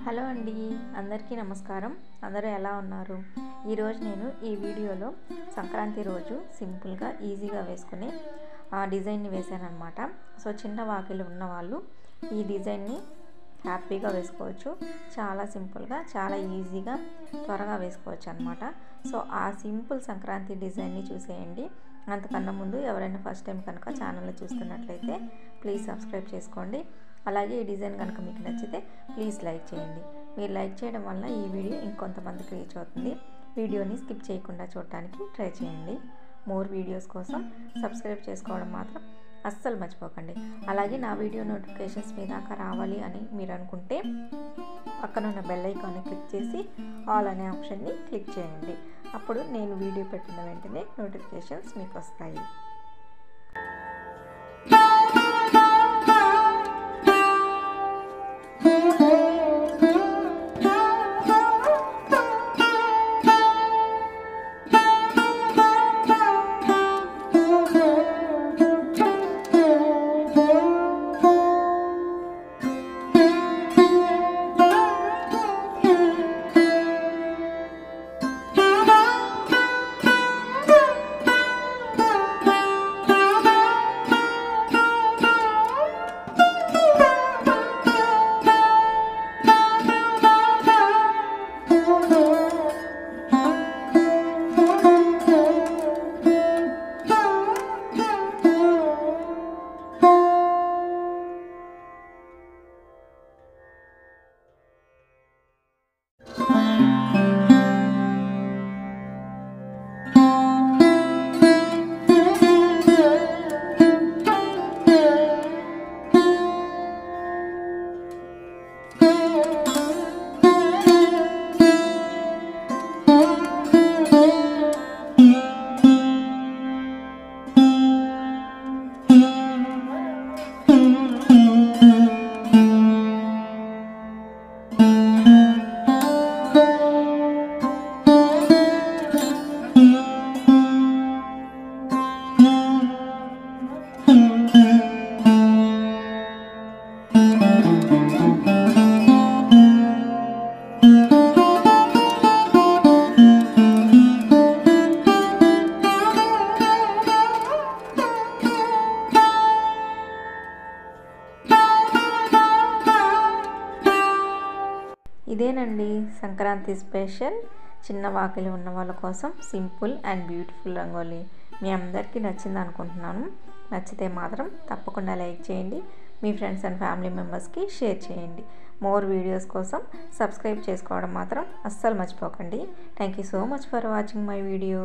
Hello అండి, అందరికీ నమస్కారం. అందరూ ఎలా ఉన్నారు? ఈరోజు నేను ఈ వీడియోలో సంక్రాంతి రోజు సింపుల్గా ఈజీగా వేసుకునే డిజైన్ని వేసాను అనమాట. సో చిన్న వాకిలి ఉన్న వాళ్ళు ఈ డిజైన్ని హ్యాపీగా వేసుకోవచ్చు. చాలా సింపుల్గా, చాలా ఈజీగా, త్వరగా వేసుకోవచ్చు అనమాట. సో ఆ సింపుల్ సంక్రాంతి డిజైన్ని చూసేయండి. అంతకన్నా ముందు ఎవరైనా ఫస్ట్ టైం కనుక ఛానల్ని చూస్తున్నట్లయితే ప్లీజ్ సబ్స్క్రైబ్ చేసుకోండి. అలాగే ఈ డిజైన్ కనుక మీకు నచ్చితే ప్లీజ్ లైక్ చేయండి. మీరు లైక్ చేయడం వల్ల ఈ వీడియో ఇంకొంతమందికి రీచ్ అవుతుంది. వీడియోని స్కిప్ చేయకుండా చూడటానికి ట్రై చేయండి. మోర్ వీడియోస్ కోసం సబ్స్క్రైబ్ చేసుకోవడం మాత్రం అస్సలు మర్చిపోకండి. అలాగే నా వీడియో నోటిఫికేషన్స్ మీ దాకా రావాలి అని మీరు అనుకుంటే పక్కన ఉన్న బెల్ ఐకాన్ని క్లిక్ చేసి ఆల్ అనే ఆప్షన్ని క్లిక్ చేయండి. అప్పుడు నేను వీడియో పెట్టిన వెంటనే నోటిఫికేషన్స్ మీకు వస్తాయి. ఇదేనండి సంక్రాంతి స్పెషల్ చిన్న వాకిలి ఉన్న వాళ్ళ కోసం సింపుల్ అండ్ బ్యూటిఫుల్ రంగోలీ. మీ అందరికీ నచ్చింది అనుకుంటున్నాను. నచ్చితే మాత్రం తప్పకుండా లైక్ చేయండి. మీ ఫ్రెండ్స్ అండ్ ఫ్యామిలీ మెంబర్స్కి షేర్ చేయండి. మోర్ వీడియోస్ కోసం సబ్స్క్రైబ్ చేసుకోవడం మాత్రం అస్సలు మర్చిపోకండి. Thank you so much for watching my video.